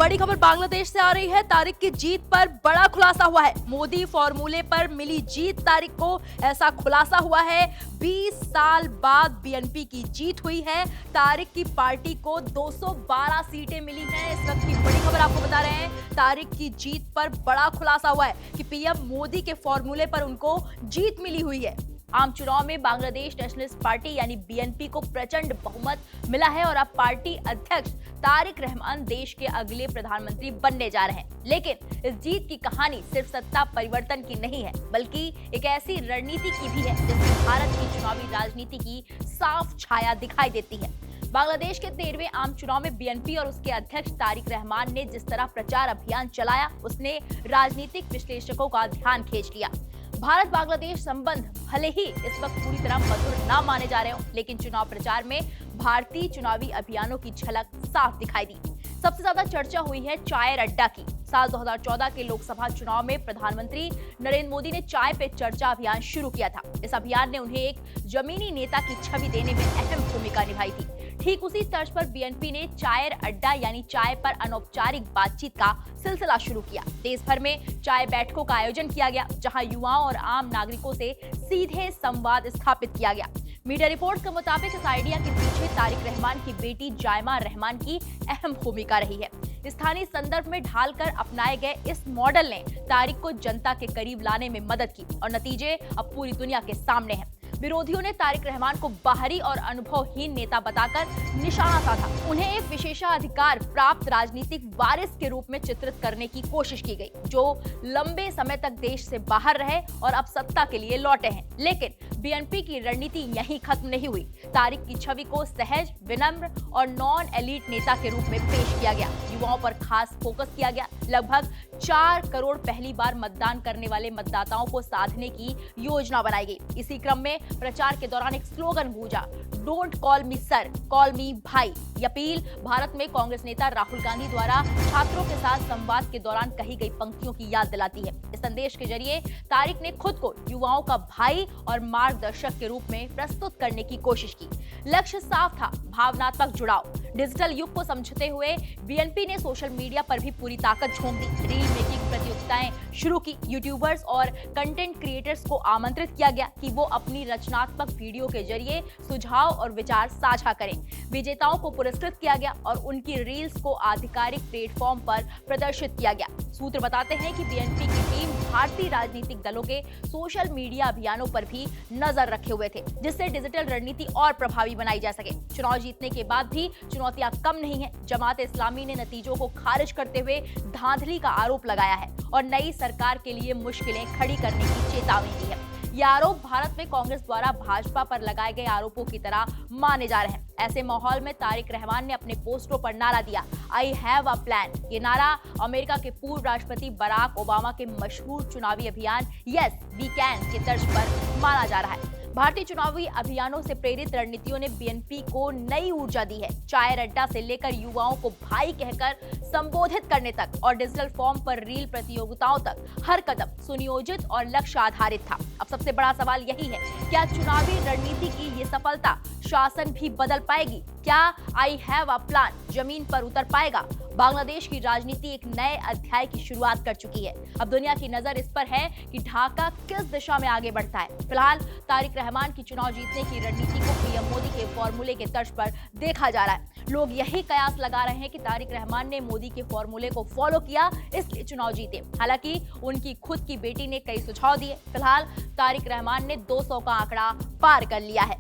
बड़ी खबर बांग्लादेश से आ रही है। तारिक की जीत पर बड़ा खुलासा हुआ है। मोदी फॉर्मूले पर मिली जीत तारिक को, ऐसा खुलासा हुआ है। 20 साल बाद बीएनपी की जीत हुई है। तारिक की पार्टी को 212 सीटें मिली हैं। इस वक्त की बड़ी खबर आपको बता रहे हैं। तारिक की जीत पर बड़ा खुलासा हुआ है कि पीएम मोदी के फॉर्मूले पर उनको जीत मिली हुई है। आम चुनाव में बांग्लादेश नेशनलिस्ट पार्टी यानी बीएनपी को प्रचंड बहुमत मिला है और अब पार्टी अध्यक्ष तारिक रहमान देश के अगले प्रधानमंत्री बनने जा रहे हैं। लेकिन इस जीत की कहानी सिर्फ सत्ता परिवर्तन की नहीं है, बल्कि एक ऐसी रणनीति की भी है जिसमें भारत की चुनावी राजनीति की साफ छाया दिखाई देती है। बांग्लादेश के 13वें आम चुनाव में बीएनपी और उसके अध्यक्ष तारिक रहमान ने जिस तरह प्रचार अभियान चलाया, उसने राजनीतिक विश्लेषकों का ध्यान खींच लिया। भारत बांग्लादेश संबंध भले ही इस वक्त पूरी तरह मधुर ना माने जा रहे हो, लेकिन चुनाव प्रचार में भारतीय चुनावी अभियानों की झलक साफ दिखाई दी। सबसे ज्यादा चर्चा हुई है चाय अड्डा की। साल 2014 के लोकसभा चुनाव में प्रधानमंत्री नरेंद्र मोदी ने चाय पे चर्चा अभियान शुरू किया था। इस अभियान ने उन्हें एक जमीनी नेता की छवि देने में अहम भूमिका निभाई थी। ठीक उसी तर्ज पर बीएनपी ने चाय अड्डा यानी चाय पर अनौपचारिक बातचीत का सिलसिला शुरू किया। देश भर में चाय बैठकों का आयोजन किया गया, जहां युवाओं और आम नागरिकों से सीधे संवाद स्थापित किया गया। मीडिया रिपोर्ट के मुताबिक इस आइडिया के पीछे तारिक रहमान की बेटी जायमा रहमान की अहम भूमिका रही है। स्थानीय संदर्भ में ढालकर अपनाए गए इस मॉडल ने तारिक को जनता के करीब लाने में मदद की और नतीजे अब पूरी दुनिया के सामने हैं। विरोधियों ने तारिक रहमान को बाहरी और अनुभवहीन नेता बताकर निशाना साधा। उन्हें एक विशेषाधिकार प्राप्त राजनीतिक वारिस के रूप में चित्रित करने की कोशिश की गई, जो लंबे समय तक देश से बाहर रहे और अब सत्ता के लिए लौटे हैं। लेकिन बीएनपी की रणनीति यहीं खत्म नहीं हुई। तारिक की छवि को सहज, विनम्र और नॉन एलीट नेता के रूप में पेश किया गया। युवाओं पर खास फोकस किया गया। लगभग 4 करोड़ पहली बार मतदान करने वाले मतदाताओं को साधने की योजना बनाई गई। इसी क्रम में प्रचार के दौरान एक स्लोगन गूंजा, don't call me sir, call मी भाई। ये अपील भारत में कांग्रेस नेता राहुल गांधी द्वारा छात्रों के साथ संवाद के दौरान कही गई पंक्तियों की याद दिलाती है। इस संदेश के जरिए तारिक ने खुद को युवाओं का भाई और मार्गदर्शक के रूप में प्रस्तुत करने की कोशिश की। लक्ष्य साफ था, भावनात्मक जुड़ाव। डिजिटल युग को समझते हुए बीएनपी ने सोशल मीडिया पर भी पूरी ताकत झोंक दी। रील मेकिंग प्रतियोगिताएं शुरू की। यूट्यूबर्स और कंटेंट क्रिएटर्स को आमंत्रित किया गया कि वो अपनी रचनात्मक वीडियो के जरिए सुझाव और विचार साझा करें। विजेताओं को पुरस्कृत किया गया और उनकी रील्स को आधिकारिक प्लेटफॉर्म पर प्रदर्शित किया गया। सूत्र बताते हैं कि बीएनपी की टीम भारतीय राजनीतिक दलों के सोशल मीडिया अभियानों पर भी नजर रखे हुए थे, जिससे डिजिटल रणनीति और प्रभावी बनाई जा सके। चुनाव जीतने के बाद भी चुनौतियां कम नहीं है। जमात इस्लामी ने नतीजों को खारिज करते हुए धांधली का आरोप लगाया है और नई सरकार के लिए मुश्किलें खड़ी करने की चेतावनी दी है। ये आरोप भारत में कांग्रेस द्वारा भाजपा पर लगाए गए आरोपों की तरह माने जा रहे हैं। ऐसे माहौल में तारिक रहमान ने अपने पोस्टरों पर नारा दिया, आई हैव अ प्लान। ये नारा अमेरिका के पूर्व राष्ट्रपति बराक ओबामा के मशहूर चुनावी अभियान यस वी कैन के तर्ज पर माना जा रहा है। भारतीय चुनावी अभियानों से प्रेरित रणनीतियों ने बीएनपी को नई ऊर्जा दी है। चाय अड्डा से लेकर युवाओं को भाई कहकर संबोधित करने तक और डिजिटल फॉर्म पर रील प्रतियोगिताओं तक हर कदम सुनियोजित और लक्ष्य आधारित था। अब सबसे बड़ा सवाल यही है, क्या चुनावी रणनीति की ये सफलता शासन भी बदल पाएगी? क्या आई हैव अ प्लान जमीन पर उतर पाएगा? बांग्लादेश की राजनीति एक नए अध्याय की शुरुआत कर चुकी है। अब दुनिया की नजर इस पर है कि ढाका किस दिशा में आगे बढ़ता है। फिलहाल तारिक रहमान की चुनाव जीतने की रणनीति को पीएम मोदी के फॉर्मूले के तर्ज पर देखा जा रहा है। लोग यही कयास लगा रहे हैं कि तारिक रहमान ने मोदी के फॉर्मूले को फॉलो किया, इसलिए चुनाव जीते। हालांकि उनकी खुद की बेटी ने कई सुझाव दिए। फिलहाल तारिक रहमान ने 200 का आंकड़ा पार कर लिया है।